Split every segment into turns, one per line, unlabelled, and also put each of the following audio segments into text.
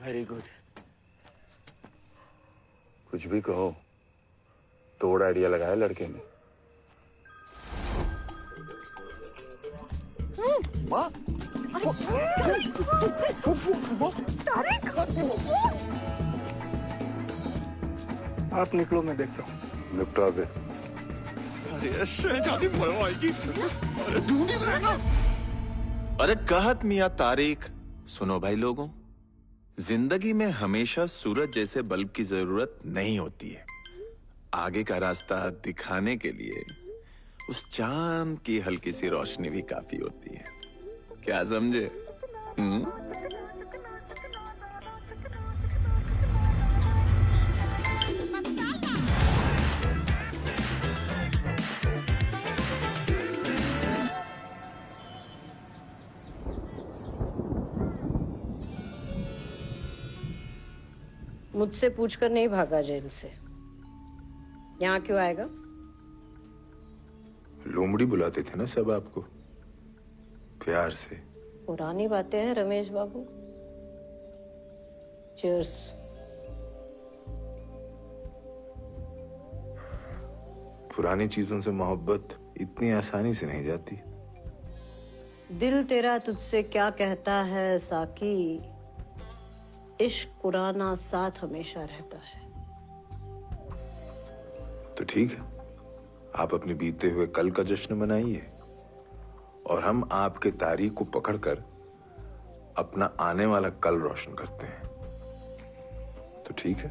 Very good.
कुछ भी कहो, तोड़ आइडिया लगाया लड़के ने।
माँ,
आप निकलो, मैं देखता हूँ।
निपटा दे।
अरे शहजादी मरवाएगी। अरे ढूंढ ही रहे ना।
अरे कहत मियां तारिक, सुनो भाई लोगों, जिंदगी में हमेशा सूरज जैसे बल्ब की जरूरत नहीं होती है। आगे का रास्ता दिखाने के लिए उस चांद की हल्की सी रोशनी भी काफी होती है। क्या समझे?
मुझसे पूछकर नहीं भागा जेल से। यहाँ क्यों आएगा?
लोमड़ी बुलाते थे ना सब आपको, प्यार से।
पुरानी बातें हैं रमेश बाबू। चीयर्स।
पुरानी चीजों से मोहब्बत इतनी आसानी से नहीं जाती।
दिल तेरा तुझसे क्या कहता है साकी, इश्क पुराना साथ हमेशा रहता है।
तो ठीक है, आप अपने बीते हुए कल का जश्न मनाइए और हम आपके तारीख को पकड़कर अपना आने वाला कल रोशन करते हैं। तो ठीक है?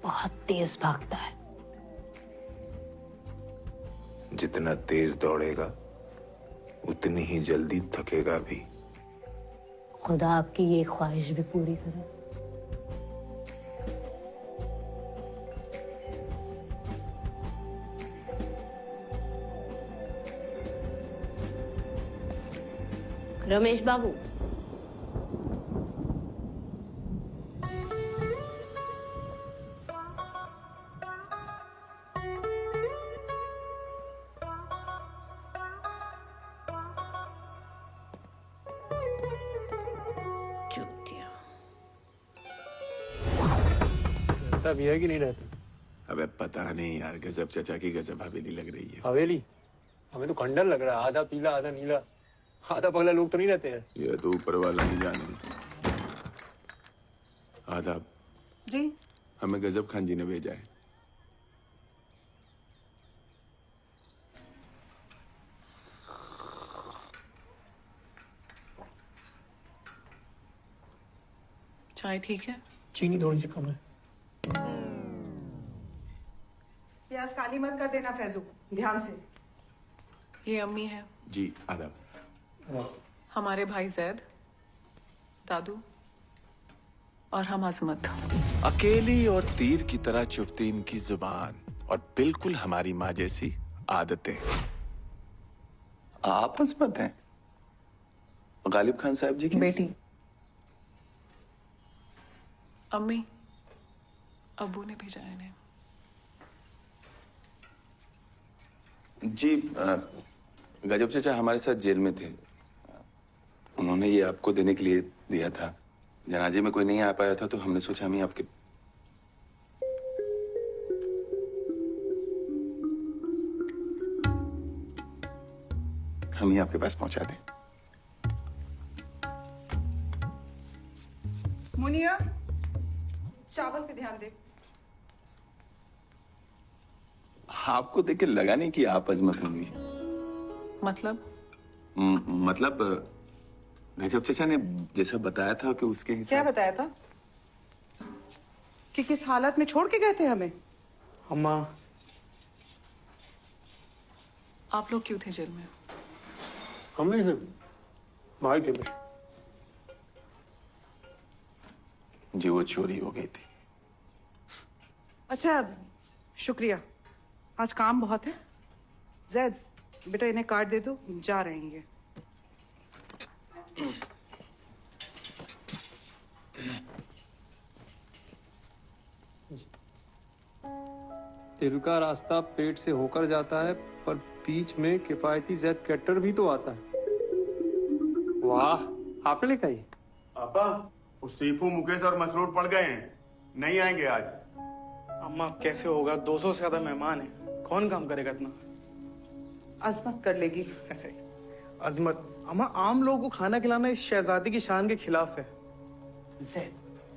बहुत तेज भागता है।
जितना तेज दौड़ेगा उतनी ही जल्दी थकेगा भी।
खुदा आपकी ये ख्वाहिश भी पूरी करे। रमेश बाबू,
रहता भी है कि नहीं रहता?
अबे पता नहीं यार, गजब चचा की गजब हवेली लग रही है।
हवेली? हमें तो खंडर लग रहा है, आधा पीला आधा नीला। आधा पगला लोग तो नहीं रहते हैं।
ये तो ऊपर वाला ही जाने। आदाब
जी।
हमें गजब खान जी ने भेजा है।
चाय ठीक है?
चीनी थोड़ी सी कम है।
प्याज काली मत कर देना फैजू, ध्यान से। ये अम्मी है।
जी आदाब।
हमारे भाई जैद, दादू और हम अजमत।
अकेली और तीर की तरह चुभती इनकी जुबान और बिल्कुल हमारी माँ जैसी आदतें। आप अजमत हैं? गालिब खान साहब जी की
बेटी। अम्मी, अब्बू ने भेजा है इन्हें।
जी गजब चाचा हमारे साथ जेल में थे। उन्होंने ये आपको देने के लिए दिया था। जनाजे में कोई नहीं आ पाया था तो हमने सोचा हम ही आपके। हम ही आपके पास पहुंचा दें।
मुनिया, चावल पे ध्यान दे।
आपको देख के लगा नहीं कि आप अजमत होंगी।
मतलब?
मतलब गजब चाचा ने जैसा बताया था कि उसके हिसाब।
क्या बताया था? कि किस हालत में छोड़ के गए थे हमें?
अम्मा,
आप लोग क्यों थे जेल में?
हमें से भाई थे बस।
जी वो चोरी हो गई थी।
अच्छा, शुक्रिया। आज काम बहुत है। जैद, बेटा इन्हें कार्ड दे दो, जा रहेंगे।
दिल का रास्ता पेट से होकर जाता है, पर बीच में किफायती जैद कैटर भी तो आता है। वाह, आपने लिखा ये?
पापा वो सीफू मुकेश और मसरूर पड़ गए हैं, नहीं आएंगे आज।
अम्मा कैसे होगा, 200 से ज्यादा मेहमान हैं, कौन काम करेगा इतना?
अजमत कर लेगी।
अरे अजमत, अम्मा आम लोगों को खाना खिलाना इस शहजादी की शान के खिलाफ है।
जैद,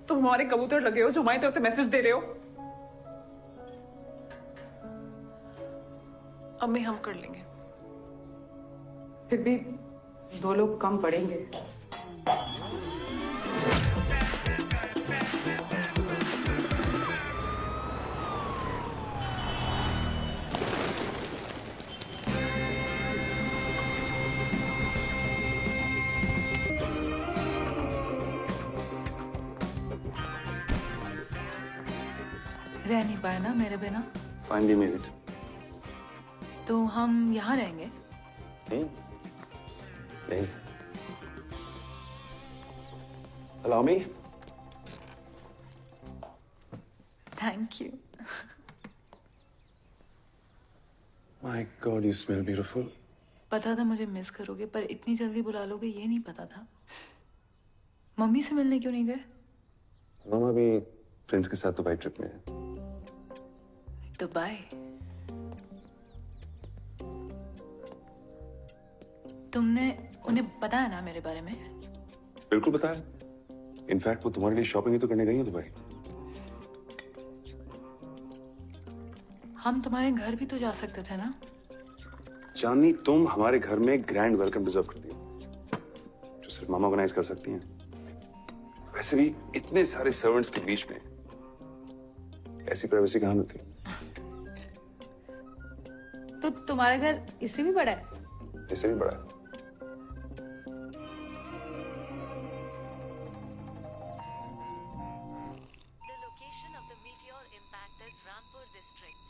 तो हमारे कबूतर लगे हो जो हमारी तरफ से मैसेज दे रहे हो।
अम्मी हम कर लेंगे।
फिर भी 2 लोग कम पड़ेंगे।
रह नहीं पाए ना मेरे बिना?
Finally made it.
तो हम यहाँ रहेंगे?
नहीं। Allow me.
Thank you.
My God, you smell beautiful.
पता था मुझे मिस करोगे, पर इतनी जल्दी बुला लोगे ये नहीं पता था। मम्मी से मिलने क्यों नहीं गए?
मामा भी फ्रेंड्स के साथ दुबई ट्रिप में है।
दुबई? तुमने उन्हें बताया ना मेरे बारे में?
बिल्कुल बताया। इनफैक्ट वो तुम्हारे लिए शॉपिंग ही तो करने गई है दुबई।
हम तुम्हारे घर भी तो जा सकते थे ना?
चांदनी, तुम हमारे घर में ग्रैंड वेलकम डिजर्व करती हो, जो सिर्फ मामा ऑर्गेनाइज कर सकती हैं। वैसे भी इतने सारे सर्वेंट्स के बीच में ऐसी प्राइवेसी कहाँ मिलती?
तो तुम्हारा घर इससे भी बड़ा है?
इससे भी बड़ा है।
The location of the meteor impact is Rampur district.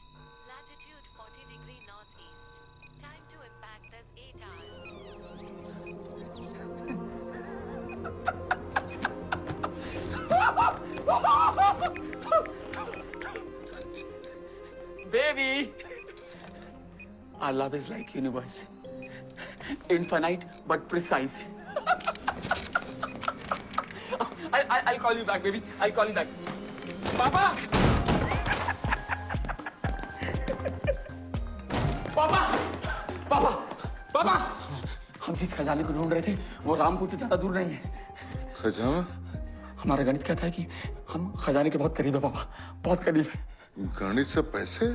Latitude 40 degree northeast. Time to impact is 8 hours.
Baby! Our love is like universe. Infinite but precise. I'll call you back, baby. I'll call you back. Papa! पापा! पापा! पापा! हम जिस खजाने को ढूंढ रहे थे वो रामपुर से ज्यादा दूर नहीं है।
खजाना?
हमारा गणित कहता है कि हम खजाने के बहुत करीब है पापा, बहुत करीब है।
गणित से पैसे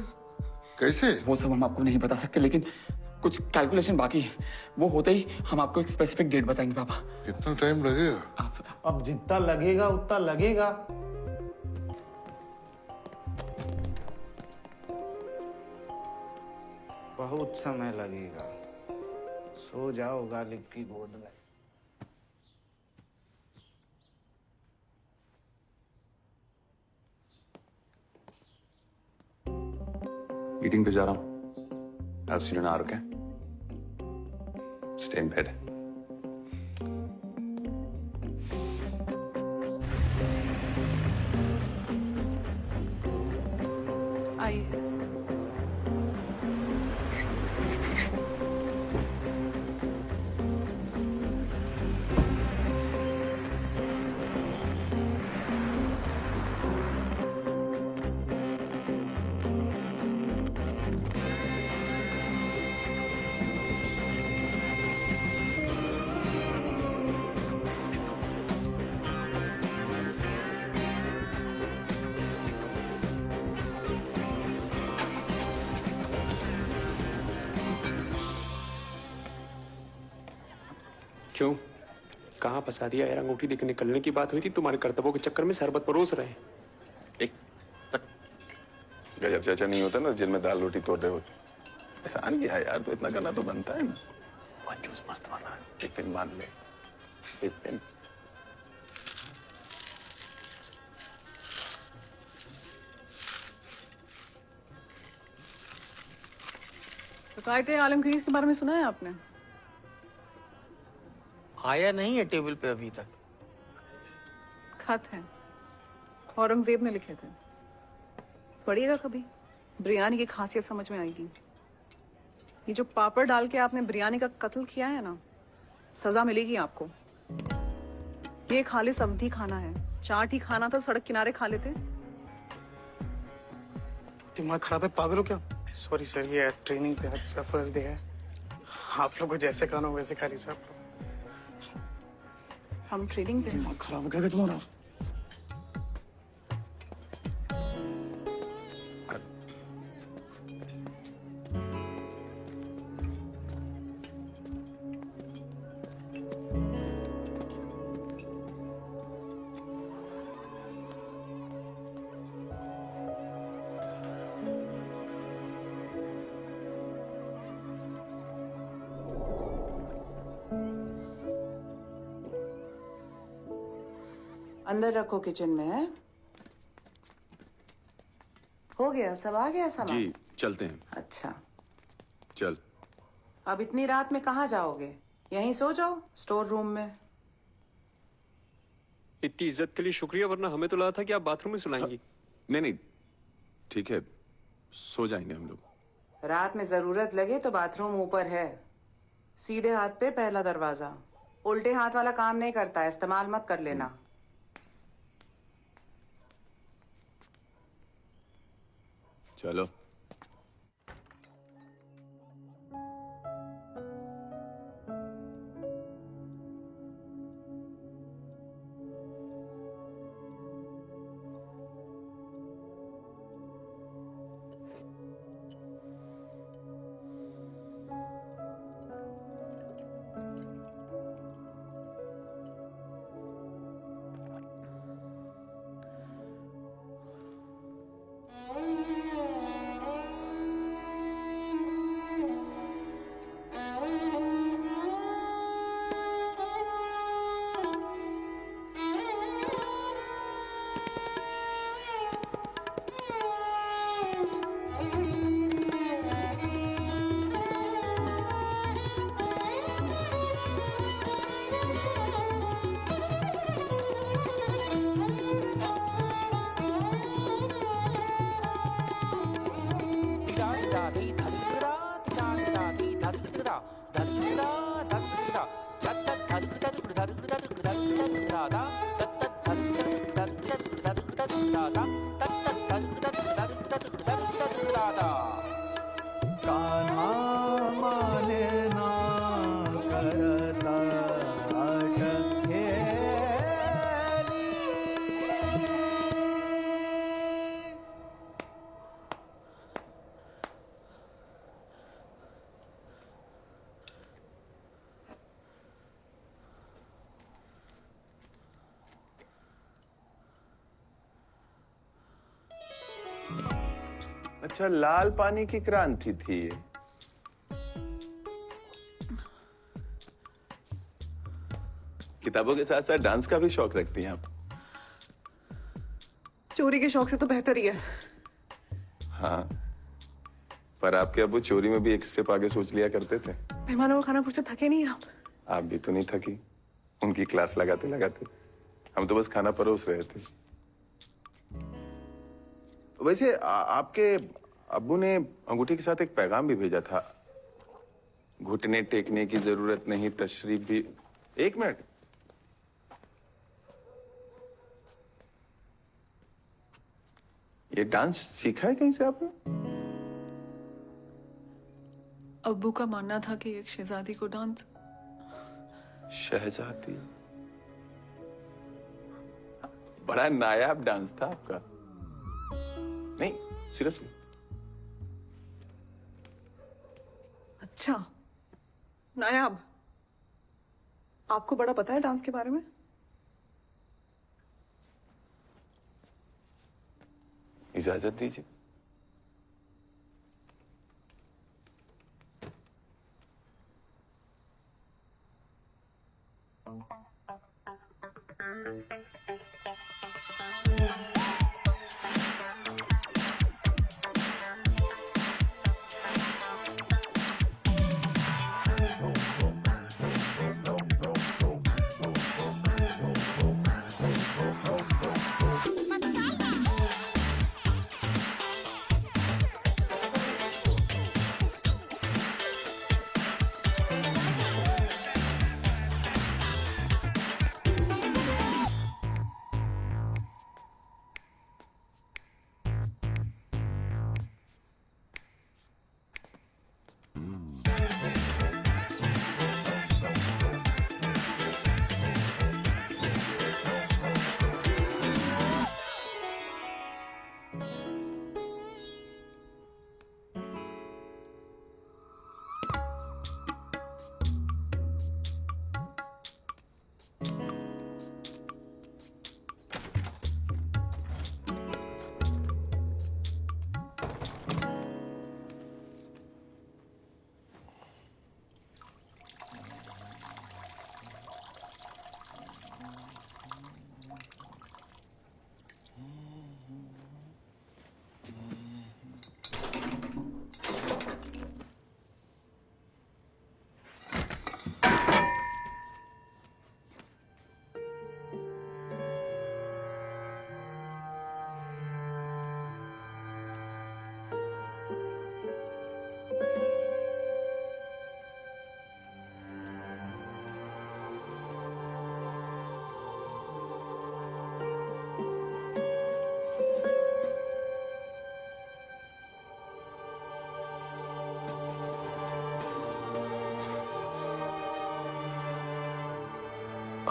कैसे?
वो सब हम आपको नहीं बता सकते, लेकिन कुछ कैलकुलेशन बाकी है। वो होते ही हम आपको एक स्पेसिफिक डेट बताएंगे पापा।
कितना टाइम लगेगा?
अब जितना लगेगा उतना लगेगा। बहुत समय लगेगा। सो जाओ गालिब की गोद में।
मीटिंग पे जा रहा हूँ। I'll see you in an hour, okay? Stay in bed.
आइए।
क्यों? कहाँ फंसा दिया यार? अंगूठी देकर निकलने की बात हुई थी, तुम्हारे कर्तव्यों के चक्कर में शरबत परोस रहे हैं।
एक गजब चाचा नहीं होता ना, जेल में दाल रोटी तोड़ रहे होते। एहसान किया यार, तो इतना करना तो बनता है ना। कंजूस मस्त बना, एक दिन मान ले, एक दिन।
तो आलमगीर के बारे में सुना है आपने?
आया नहीं है टेबल पे अभी तक।
खत हैं, औरंगजेब ने लिखे थे। पढ़िएगा कभी, बिरयानी की खासियत समझ में आएगी। ये जो पापड़ डाल के आपने बिरयानी का कत्ल किया है ना, सजा मिलेगी आपको। ये खालिस अवधी खाना है। चाट ही खाना था, सड़क किनारे खा लेते।
दिमाग खराब है, पागल हो क्या? सॉरी सर, ये ट्रेनिंग पे आज इसका फर्स्ट डे है। आप लोग को जैसे खाना हो वैसे खा रही साहब।
हम ट्रेनिंग पे हैं।
दिमाग खराब हो गया तुम्हारा?
अंदर रखो, किचन में है। हो गया, सब आ गया सामान?
जी चलते हैं।
अच्छा,
चल।
अब इतनी रात में कहाँ जाओगे? यहीं सो जाओ, स्टोर रूम में।
इतनी इज्जत के लिए शुक्रिया, वरना हमें तो लगा था कि आप बाथरूम में सुलाएंगी।
नहीं नहीं ठीक है, सो जाएंगे हम लोग।
रात में जरूरत लगे तो बाथरूम ऊपर है, सीधे हाथ पे पहला दरवाजा। उल्टे हाथ वाला काम नहीं करता, इस्तेमाल मत कर लेना।
चलो। अच्छा, लाल पानी की क्रांति थी ये। किताबों के साथ साथ डांस का भी शौक रखती हैं आप?
चोरी के शौक से तो बेहतर ही है।
हाँ, पर आपके अब्बू चोरी में भी एक स्टेप आगे सोच लिया करते थे।
मेहमानों को खाना पूछते थके नहीं आप?
आप भी तो नहीं थकी, उनकी क्लास लगाते लगाते। हम तो बस खाना परोस रहे थे। वैसे आपके अब्बू ने अंगूठी के साथ एक पैगाम भी भेजा था, घुटने टेकने की जरूरत नहीं, तशरीफ भी। एक मिनट, ये डांस सीखा है कहीं से आपने?
अब्बू का मानना था कि एक शहजादी को डांस।
शहजादी? बड़ा नायाब डांस था आपका। नहीं सीरियसली।
अच्छा, नायाब। आपको बड़ा पता है डांस के बारे में?
इजाजत दीजिए।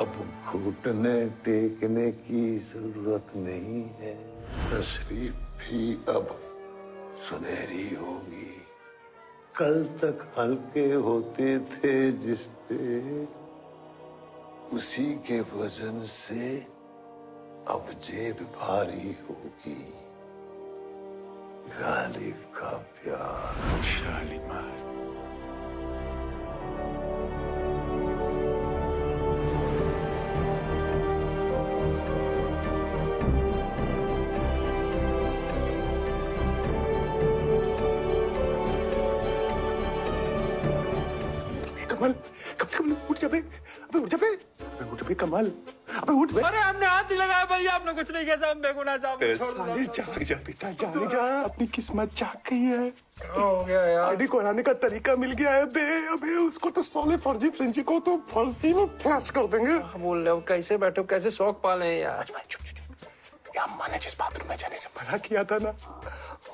अब घुटने टेकने की जरूरत नहीं है। तशरीफ भी अब सुनहरी होगी। कल तक हल्के होते थे जिस पे, उसी के वजन से अब जेब भारी होगी। गालिब का प्यार।
शालीमार।
कमल कमल कमल उठ जा बे, अबे उठ जा बे, अबे उठ बे कमल, अबे उठ बे।
अरे हमने हाथ नहीं लगाया भैया, हमने कुछ नहीं किया साहब, बेगुनाह साहब।
साले जाग जा बेटा, जाग जा, अपनी किस्मत जाग गई है।
क्या हो गया यार?
आईडी को हराने का तरीका मिल गया है बे। अबे उसको तो साले फर्जी फ्रेंची को तो फर्जी में फ्लैश कर देंगे।
बोल रहे हो कैसे बैठो, कैसे शौक पाले हैं यार।
अम्मा ने जिस बाथरूम में जाने से मना किया था ना,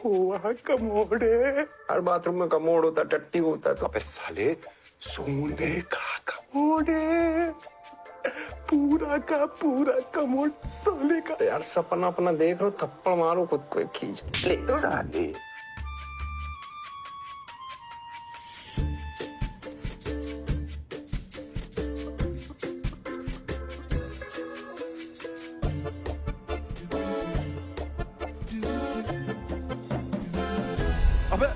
वहाँ कमोड है।
हर बाथरूम में कमोड होता, टट्टी होता है। तो
अबे साले सोने का कमोड है, पूरा का पूरा कमोड सोने का।
यार सपना अपना देख लो, थप्पड़ मारो खुद को एक खींच के।
साले
अबे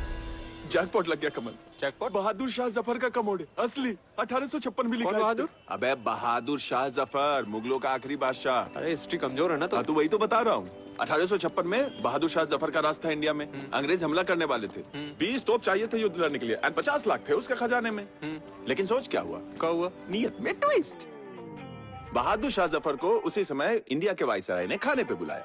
जैकपॉट लग गया कमल।
जैकपॉट?
बहादुर शाह जफर का कमोड है, असली 1856 में लिखा
कौन
है
बहादुर?
इस पे। अबे बहादुर शाह जफर, मुगलों का आखिरी बादशाह।
अरे हिस्ट्री कमजोर है ना।
हाँ तो वही तो बता रहा हूँ। 1856 में बहादुर शाह जफर का राज था इंडिया में। अंग्रेज हमला करने वाले थे। 20 तोप चाहिए थे युद्ध लड़ने के लिए, और 50 लाख थे उसके खजाने में। लेकिन सोच क्या हुआ?
क्या हुआ?
नियत में ट्विस्ट। बहादुर शाह जफर को उसी समय इंडिया के वाइसराय ने खाने पे बुलाया,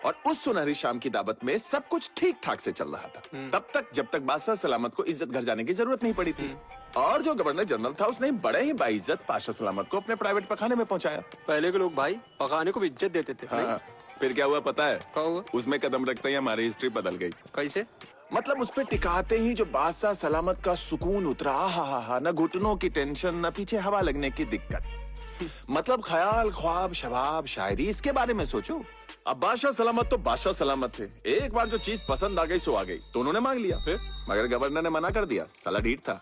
और उस सुनहरी शाम की दावत में सब कुछ ठीक ठाक से चल रहा था, तब तक जब तक बादशाह सलामत को इज्जत घर जाने की जरूरत नहीं पड़ी थी। और जो गवर्नर जनरल था उसने बड़े ही बाइज्जत बादशाह सलामत को अपने प्राइवेट पखाने में पहुंचाया।
पहले के लोग भाई पकाने को भी इज्जत देते थे।
हाँ, फिर क्या हुआ पता है?
क्या हुआ?
उसमें कदम रखते ही हमारी हिस्ट्री बदल गई।
कैसे?
मतलब उस पे टिकाते ही जो बादशाह सलामत का सुकून उतरा, हा, न घुटनों की टेंशन, न पीछे हवा लगने की दिक्कत। मतलब ख्याल, ख्वाब, शबाब, शायरी, इसके बारे में सोचो। अब बादशाह सलामत तो बादशाह सलामत थे, एक बार जो चीज पसंद आ गई सो आ गई, तो उन्होंने मांग लिया। फिर मगर गवर्नर ने मना कर दिया, साला ढीठ था।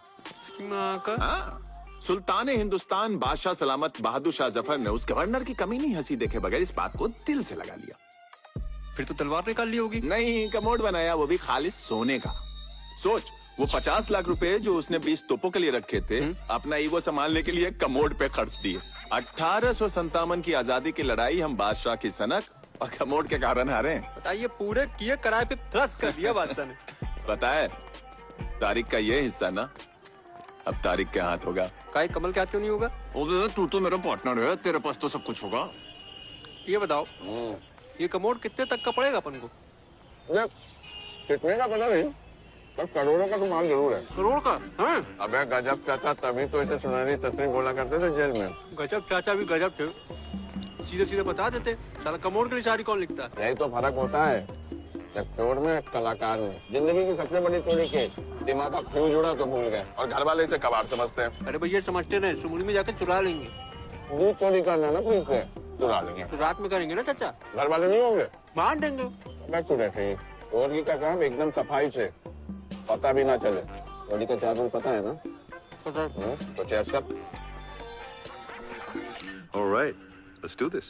हाँ, सुल्तान हिंदुस्तान बादशाह सलामत बहादुर शाह जफर ने उस गवर्नर की कमी नहीं हंसी देखे बगैर इस बात को दिल से लगा लिया।
फिर तो तलवार निकाल ली होगी।
नहीं, कमोड बनाया, वो भी खालिस सोने का। सोच, वो 50 लाख रुपए जो उसने 20 तोपों के लिए रखे थे, अपना ईगो संभालने के लिए कमोड पे खर्च दिए। 1857 की आजादी की लड़ाई हम बादशाह की सनक और कमोड के कारण हारे।
बताइए, पूरे किए किराए पे थ्रस्ट कर दिया बादशाह ने।
पता है तारिक का ये हिस्सा ना अब तारिक के हाथ होगा।
काय कमल के हाथ क्यों नहीं होगा?
तू तो मेरा पार्टनर है, तेरे पास तो सब कुछ होगा।
ये बताओ, ये कमोड कितने तक का पड़ेगा अपन को?
कितने का पता नहीं, पर करोड़ों का तो माल जरूर है।
करोड़ का? हाँ?
अबे गजब चाचा, तभी तो इसे सुनहरी तस्वीर बोला करते थे जेल में।
गजब चाचा भी गजब थे, सीधे सीधे बता देते। साला कमोड के लिए शायरी कौन लिखता है?
यही तो फर्क होता है, एक चोर में एक कलाकार में। जिंदगी की सबसे बड़ी चोरी के दिमाग का फ्यूज उड़ा तो भूल गए, और घर वाले इसे कबाड़ समझते हैं।
अरे भैया समझते नहीं, सुमुली में जाकर चुरा लेंगे।
दूध चोरी करना ना पुलिस से, चुरा लेंगे।
तो रात में करेंगे ना चाचा?
घर वाले नहीं होंगे,
बांध देंगे।
मैं तू रखे चोरी का काम एकदम सफाई से, पता भी ना चले। चोरी का चार्ज पता है ना?
पता।
तो चेस कर।
All right, let's do this.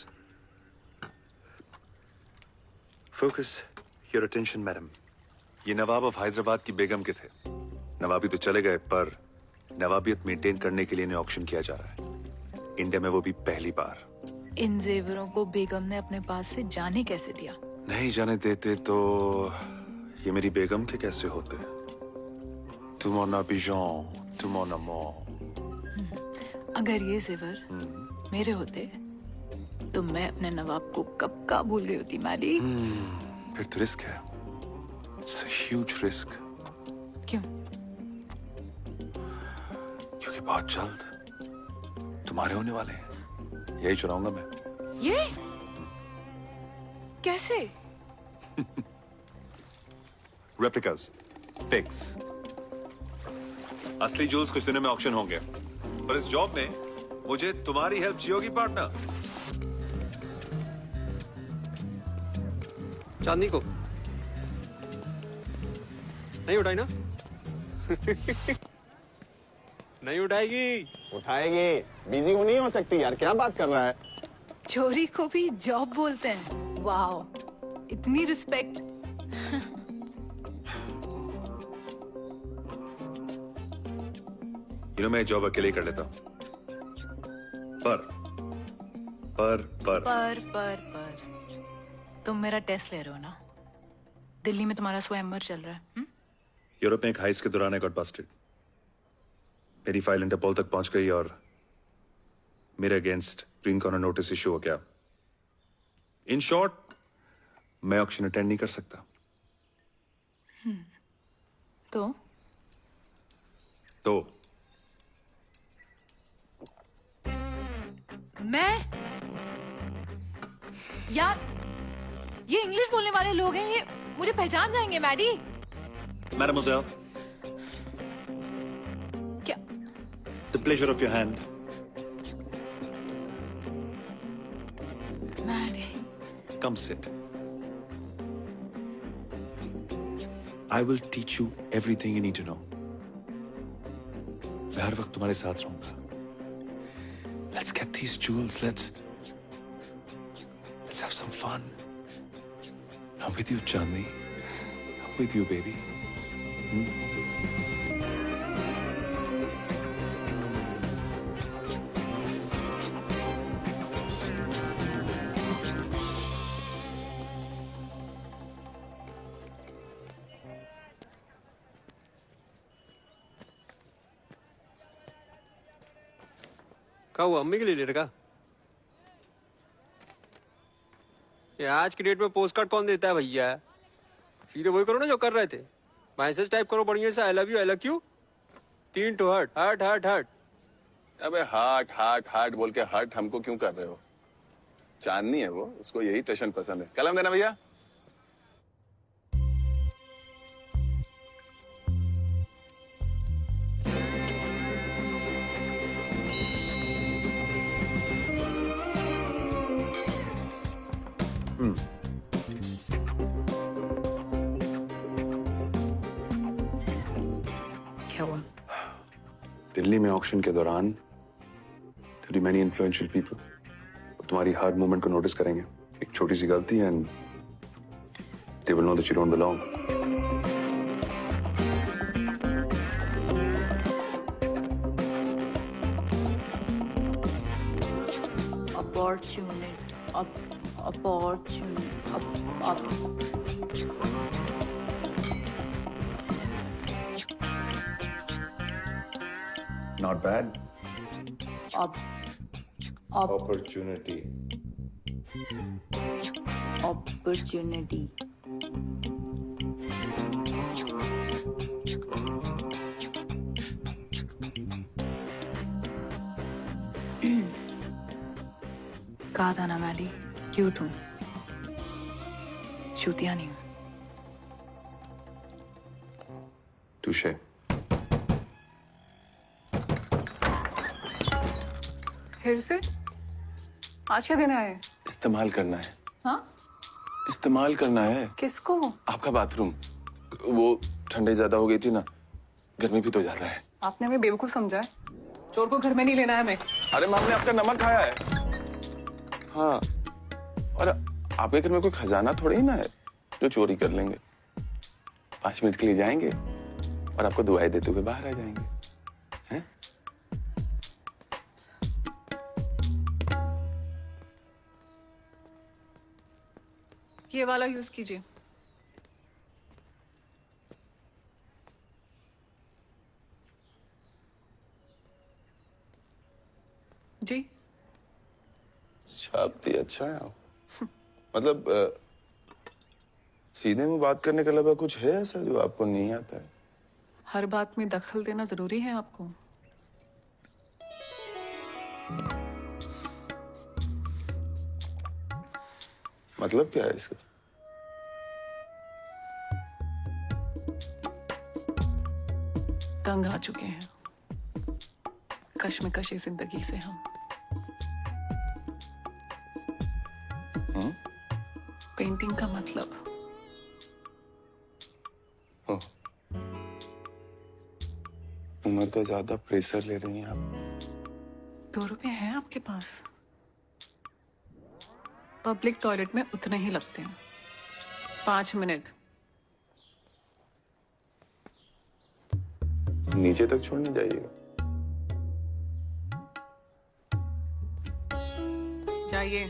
Focus your attention, madam. ये नवाब ऑफ हैदराबाद की बेगम के थे। नवाबी तो चले गए, पर नवाबियत मेंटेन करने के लिए इन्हें ऑक्शन किया जा रहा है, इंडिया में वो भी पहली बार।
इन जेवरों को बेगम ने अपने पास से जाने कैसे दिया?
नहीं जाने देते तो ये मेरी बेगम के कैसे होते? तुम और नाबिजान, तुम और नमो।
अगर ये जेवर मेरे होते तो मैं अपने नवाब को कब का भूल गई होती मैडी।
फिर तो रिस्क है, इट्स अ ह्यूज रिस्क।
क्यों?
क्योंकि बहुत जल्द तुम्हारे होने वाले हैं, यही चुनाऊंगा मैं।
ये कैसे?
Replicas fix. असली जूल्स कुछ दिनों में ऑक्शन होंगे, पर इस जॉब में मुझे तुम्हारी हेल्प चाहिए होगी पार्टनर।
चांदनी को नहीं उठाई ना? नहीं उठाएगी।
उठाएगी, बिजी नहीं हो सकती यार, क्या बात कर रहा है?
चोरी को भी जॉब बोलते हैं, वाओ, इतनी रिस्पेक्ट।
मैं जॉब अकेले ही कर लेता हूँ, पर
तुम मेरा टेस्ट ले रहे हो ना? दिल्ली में तुम्हारा स्वयंवर चल रहा है।
यूरोप में एक हाइस के दौरान गॉट बस्टेड। मेरी फाइल इंटरपोल तक पहुंच गई और मेरे against green corner notice issue हो गया। इन शॉर्ट, मैं ऑक्शन अटेंड नहीं कर सकता।
तो मैं यार, ये इंग्लिश बोलने वाले लोग हैं, ये मुझे पहचान जाएंगे। मैडी,
मैडमोजेल,
क्या?
The pleasure of your hand.
Maddy,
come sit. I will teach you everything you need to know. मैं हर वक्त तुम्हारे साथ रहूंगा। Let's get these jewels. Let's have some fun. I'm with you, Chandni. I'm with you, baby.
क्या हुआ, अम्मी के लिए लेटर का? ये आज की डेट में पोस्ट कार्ड कौन देता है भैया? सीधे वही करो ना जो कर रहे थे। मैसेज टाइप करो बढ़िया से, I love you, I love you, 3 to hurt hurt hurt hurt.
अबे हार्ट हार्ट हार्ट बोल के हर्ट हमको क्यों कर रहे हो? चांदनी है वो, उसको यही टशन पसंद है। कलम देना भैया।
क्या हुआ?
दिल्ली में ऑक्शन के दौरान तेरी मैनी इन्फ्लुएंशियल पीपल तुम्हारी हर मूवमेंट को नोटिस करेंगे। एक छोटी सी गलती and they will know that you don't belong. Not bad. Opportunity.
कहा था ना मैडी, क्यूट हूँ, चूतिया नहीं हूँ।
Touche.
फिर से आज क्या देना है?
इस्तेमाल करना है।
हाँ?
इस्तेमाल करना है।
किसको?
आपका बाथरूम। वो ठंडी ज्यादा हो गई थी ना, गर्मी भी तो ज्यादा है।
आपने हमें बेवकूफ समझा है। चोर को घर में नहीं लेना है हमें।
अरे माँ, हमने आपका नमक खाया है। हाँ, और आपके घर में कोई खजाना थोड़ी ना है जो चोरी कर लेंगे। 5 मिनट के लिए जाएंगे और आपको दुआएं देते हुए बाहर आ जाएंगे। हैं?
ये वाला यूज कीजिए। जी
छापती अच्छा है आप। मतलब सीधे में बात करने के अलावा कुछ है ऐसा जो आपको नहीं आता है?
हर बात में दखल देना जरूरी है आपको?
मतलब क्या है इसका?
तंग आ चुके हैं कश्मकश जिंदगी से हम।
पेंटिंग का मतलब।
ओह, उम्र तो ज्यादा प्रेशर ले रही हैं आप।
2 रुपए हैं आपके पास? पब्लिक टॉयलेट में उतने ही लगते हैं। 5 मिनट।
नीचे तक छोड़ने जाइएगा।
जाइए।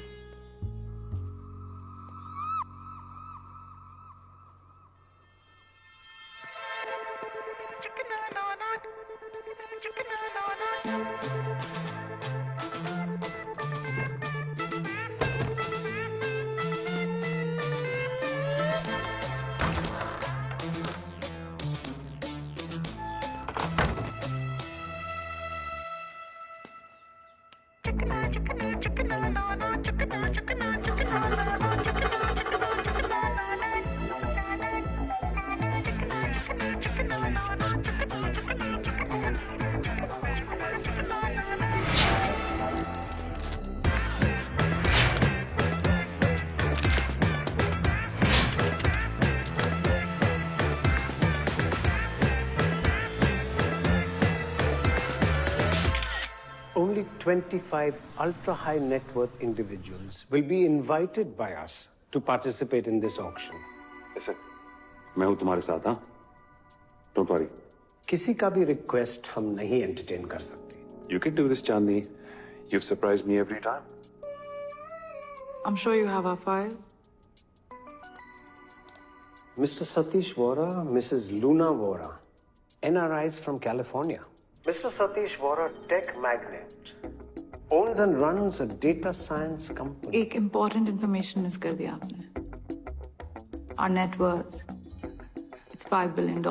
Only 25 ultra-high net worth individuals will be invited by us to participate in this auction.
Listen, मैं हूं तुम्हारे साथ, हाँ? Don't worry.
किसी का भी रिक्वेस्ट हम नहीं एंटरटेन कर सकते।
You can do this, Chandni. You've surprised me every time.
I'm sure you have our file.
Mr. Satish Vora, Mrs. Luna Vora, NRIs from California. Mr. Satish Vora, tech magnate, owns and runs a data science company.
एक important information miss कर दिया आपने। Our net worth, it's $5 billion.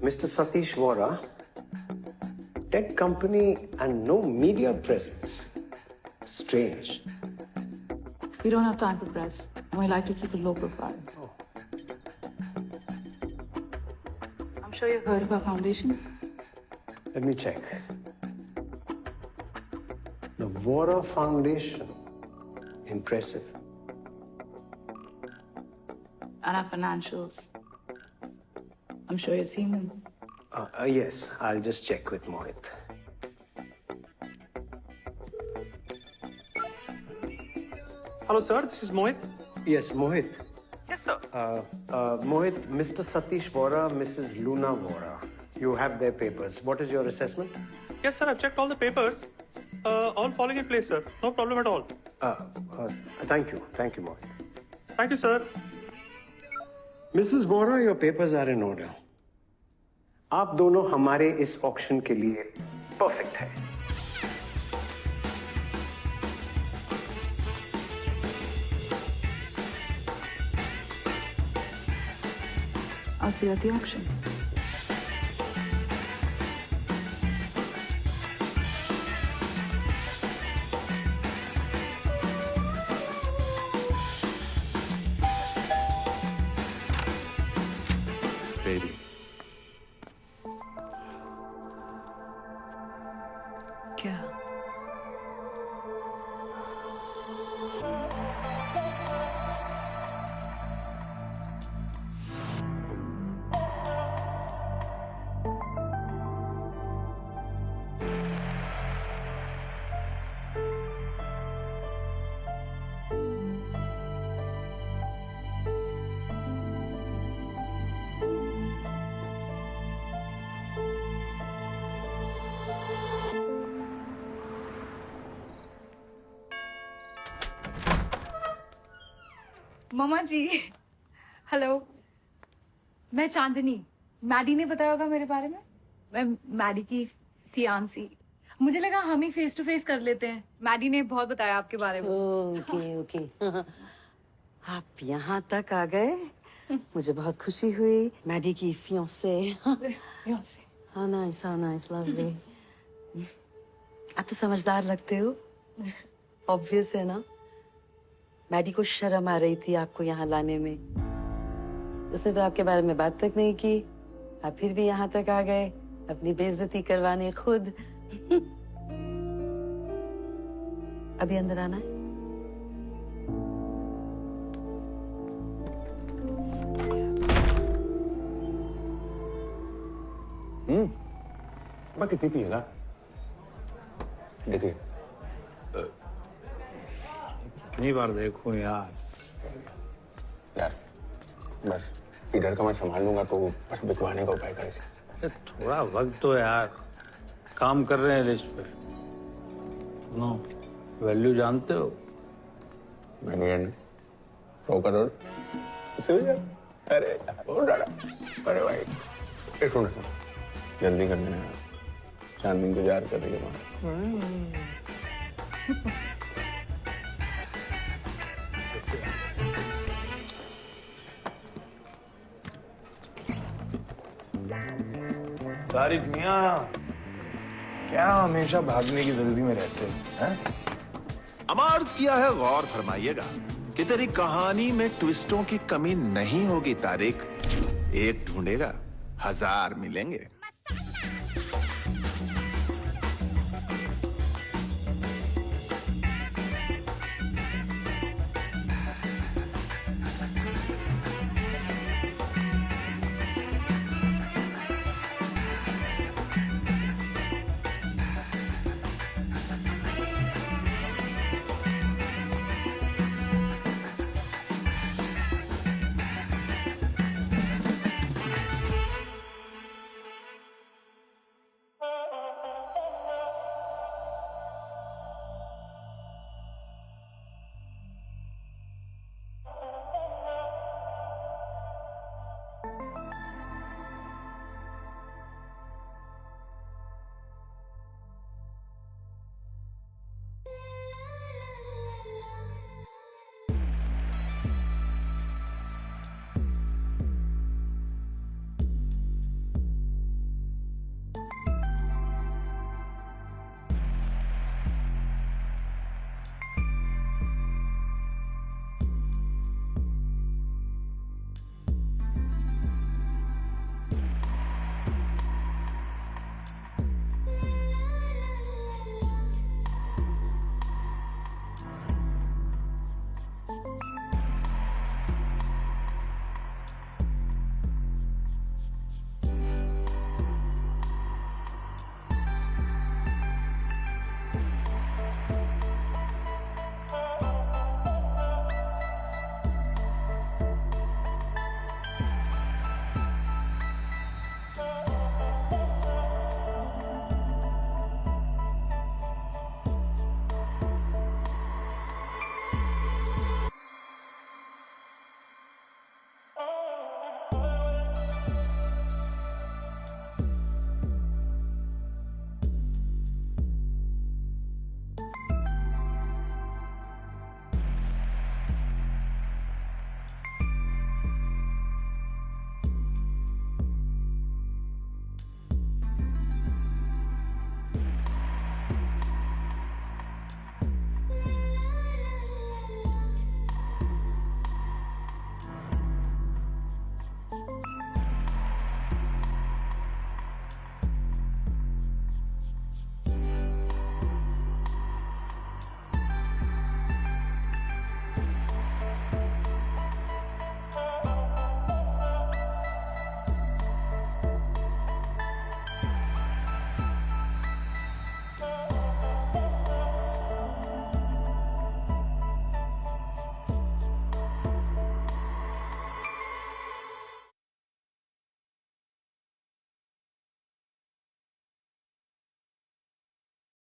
Mr. Satish Vora, tech company and no media presence. Strange.
We don't have time for press, and we like to keep a low profile. I'm sure you've heard of our foundation.
Let me check. The Vora Foundation. Impressive.
And our financials. I'm sure you've seen them.
Yes, I'll just check with Mohit.
Hello, sir. This is Mohit.
Yes, Mohit.
Yes, sir.
Mohit, Mr. Satish Vora, Mrs. Luna Vora. You have their papers. What is your assessment?
Yes, sir. I've checked all the papers. All falling in place, sir. No problem at all.
Thank you. Thank you, Mohit.
Thank you, sir.
Mrs. Vora, your papers are in order. आप दोनों हमारे इस auction के लिए perfect है।
I'll see you at the auction.
Baby.
क्या?
मामा जी, hello. मैं चांदनी। Maddie ने बताया होगा मेरे बारे में। मैं मैडी की फियांसी। मुझे लगा हम ही फेस टू फेस कर लेते हैं। मैडी ने बहुत बताया आपके बारे में।
Okay okay. आप यहाँ तक आ गए, मुझे बहुत खुशी हुई। मैडी की फियांसे। हाँ नाइस लवली। आप तो समझदार लगते हो। ऑब्वियस है ना। मैडी को शर्म आ रही थी आपको यहाँ लाने में। उसने तो आपके बारे में बात तक नहीं की। आप फिर भी यहाँ तक आ गए अपनी बेइज्जती करवाने खुद। अभी अंदर आना है?
मैं कितनी पिएगा? देखिए
कितनी बार देखूं यार।
यार बस इधर का मैं संभाल लूंगा, तो बस बिकवाने का उपाय करें।
अरे थोड़ा वक्त तो यार, काम कर रहे हैं लिस्ट पे। नो वैल्यू जानते हो?
$1 100 करोड़। अरे अरे भाई सुनो जल्दी करने हैं, चांद इंतजार कर रही है।
तारिक मियाँ, क्या हमेशा भागने की जल्दी में रहते हैं?
अर्ज किया है, गौर फरमाइएगा कि तेरी कहानी में ट्विस्टों की कमी नहीं होगी तारिक। एक ढूंढेगा 1000 मिलेंगे।